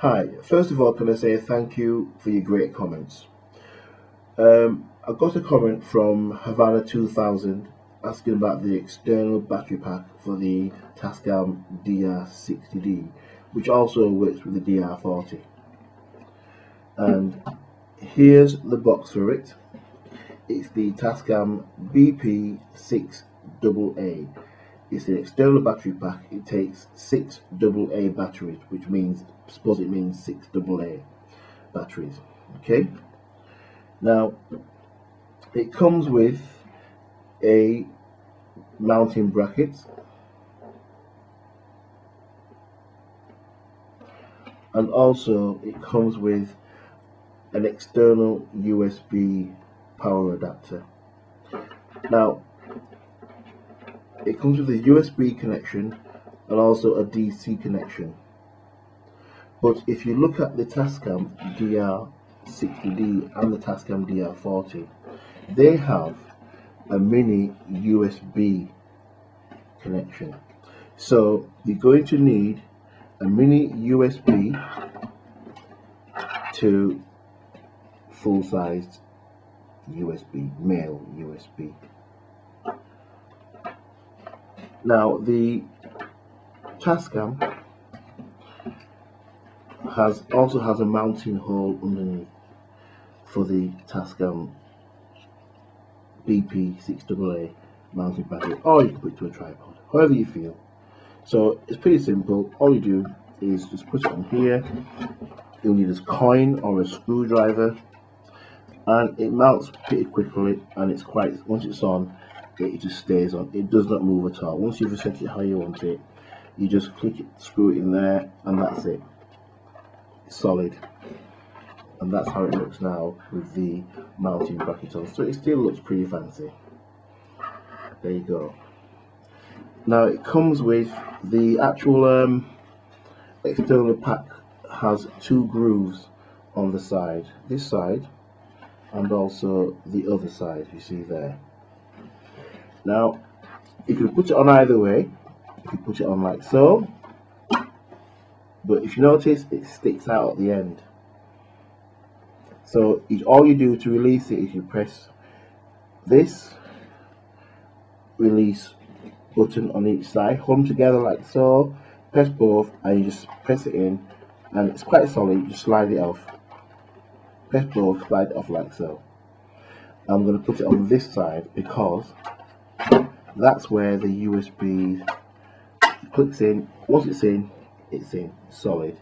Hi, first of all, can I say thank you for your great comments? I got a comment from Havana 2000 asking about the external battery pack for the Tascam DR-60D, which also works with the DR-40. And here's the box for it. It's the Tascam BP-6AA. It's an external battery pack. It takes 6 AA batteries, which means, I suppose it means 6 AA batteries. Okay. Now, it comes with a mounting bracket, and also it comes with an external USB power adapter. Now, it comes with a USB connection and also a DC connection. But if you look at the Tascam DR-60D and the Tascam DR-40, they have a mini USB connection. So you're going to need a mini USB to full-sized USB, male USB. Now the Tascam also has a mounting hole underneath for the Tascam BP-6AA mounting battery, or you can put it to a tripod, however you feel. So it's pretty simple. All you do is just put it on here. You'll need a coin or a screwdriver, and it mounts pretty quickly, and it's quite, once it's on, it just stays on. It does not move at all. Once you've set it how you want it, you just click it, screw it in there, and that's it. It's solid. And that's how it looks now with the mounting bracket on. So it still looks pretty fancy. There you go. Now it comes with the actual external pack has 2 grooves on the side, this side and also the other side, you see there. Now you can put it on either way. You can put it on like so, but if you notice, it sticks out at the end. So all you do to release it is you press this release button on each side, hold them together like so, press both, and you just press it in, and it's quite solid. You just slide it off, press both, slide it off like so. I'm going to put it on this side because that's where the USB clicks in. Once it's in, it's solid.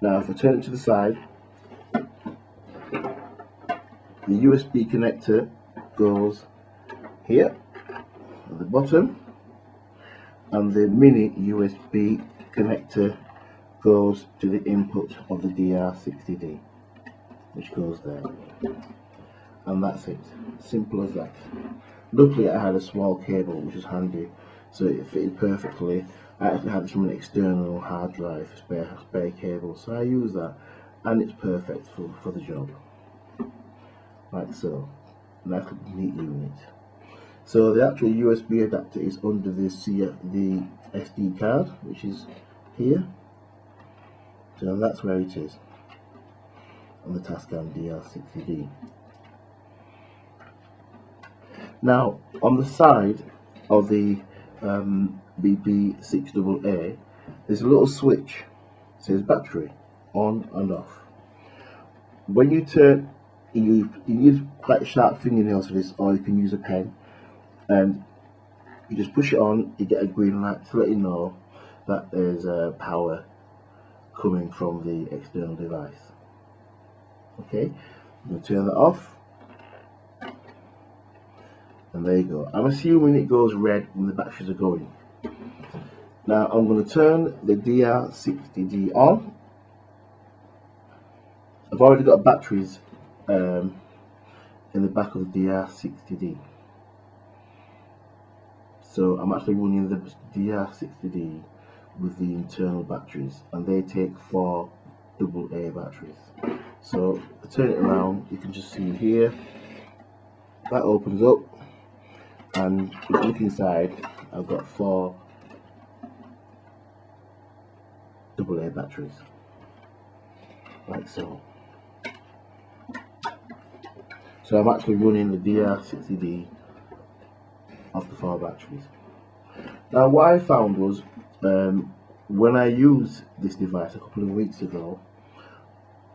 Now if I turn it to the side, the USB connector goes here at the bottom, and the mini USB connector goes to the input of the DR-60D, which goes there. And that's it. Simple as that. Luckily I had a small cable, which is handy, so it fitted perfectly. I actually had this from an external hard drive, spare cable, so I use that, and it's perfect for the job. Like so. Nice little neat unit. So the actual USB adapter is under the SD card, which is here. So that's where it is on the Tascam DR-60D. Now on the side of the BP-6AA, there's a little switch. It says battery on and off. When you turn, you use quite sharp fingernails for this, or you can use a pen, and you just push it on. You get a green light to let you know that there's power coming from the external device. Okay, I'm going to turn that off, and there you go. I'm assuming it goes red when the batteries are going. Now I'm going to turn the DR-60D on. I've already got batteries in the back of the DR-60D, so I'm actually running the DR-60D with the internal batteries, and they take 4 AA batteries. So I turn it around, you can just see here, that opens up, and if you look inside, I've got 4 AA batteries. like so. So I'm actually running the DR-60D off the 4 batteries. Now what I found was, when I used this device a couple of weeks ago,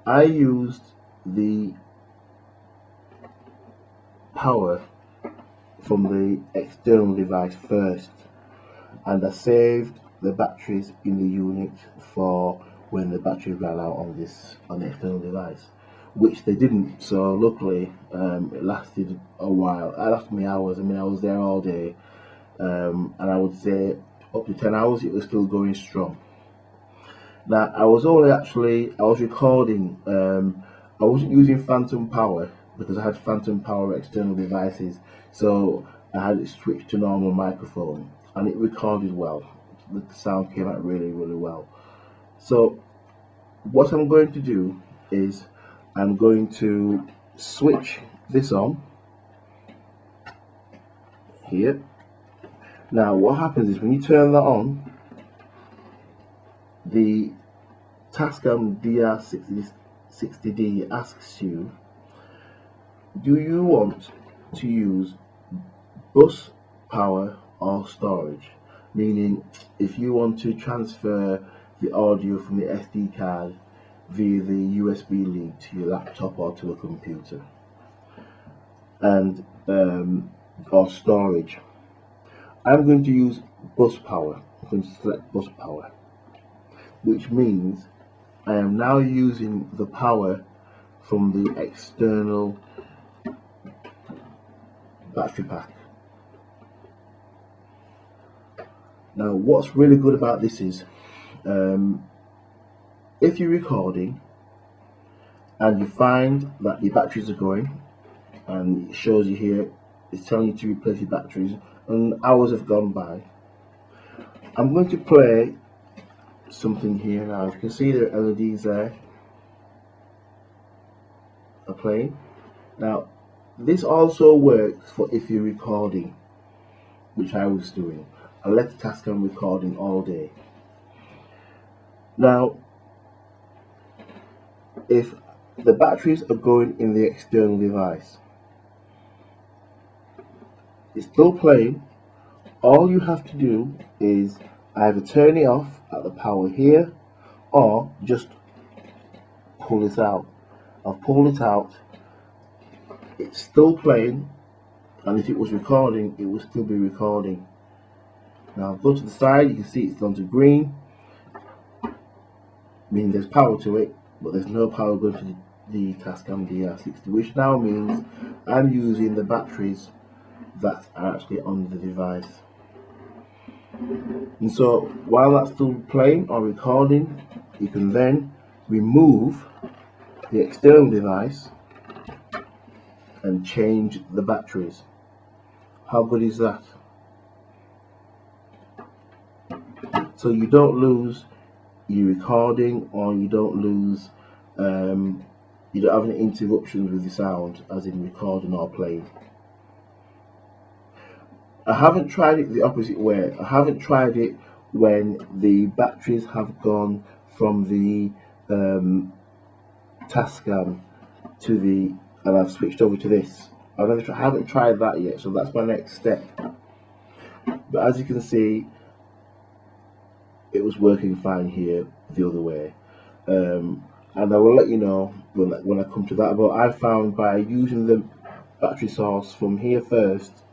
I used the power from the external device first, and I saved the batteries in the unit for when the battery ran out on the external device, which they didn't. So luckily, it lasted a while. It lasted me hours. I mean, I was there all day, and I would say up to 10 hours it was still going strong. Now I was recording. I wasn't using phantom power because I had phantom power external devices, so I had it switched to normal microphone, and it recorded well. The sound came out really well. So what I'm going to do is I'm going to switch this on here. Now what happens is when you turn that on, the Tascam DR-60D asks you, do you want to use bus power or storage? Meaning, if you want to transfer the audio from the SD card via the USB link to your laptop or to a computer, and or storage. I'm going to use bus power. I'm going to select bus power, which means I am now using the power from the external battery pack. Now what's really good about this is, if you're recording and you find that your batteries are going, and it shows you here, it's telling you to replace your batteries, and hours have gone by, I'm going to play something here now. As you can see, there are LEDs there are playing. Now this also works for if you're recording, which I was doing. I left the Tascam recording all day. Now if the batteries are going in the external device, it's still playing. All you have to do is either turn it off at the power here, or just pull this out. I've pulled it out. It's still playing, and if it was recording, it will still be recording. Now go to the side, you can see it's gone to green, meaning there's power to it, but there's no power going to the Tascam DR-60, which now means I'm using the batteries that are actually on the device. And so while that's still playing or recording, you can then remove the external device and change the batteries. How good is that? So you don't lose your recording, or you don't lose, you don't have any interruptions with the sound, as in recording or playing. I haven't tried it the opposite way. I haven't tried it when the batteries have gone from the Tascam to the, and I've switched over to this. I haven't tried that yet, so that's my next step. But as you can see, it was working fine here the other way, and I will let you know when I come to that. But I found by using the battery source from here first,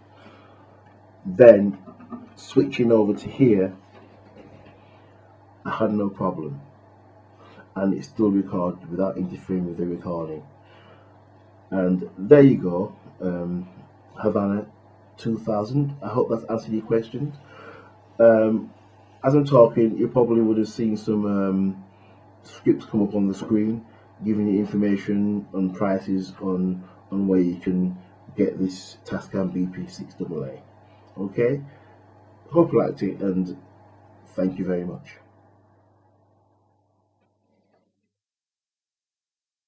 then switching over to here, I had no problem, and it still recorded without interfering with the recording. And there you go, Havana 2000. I hope that's answered your questions. As I'm talking, you probably would have seen some scripts come up on the screen giving you information on prices on where you can get this Tascam BP-6AA. Okay, hope you liked it, and thank you very much.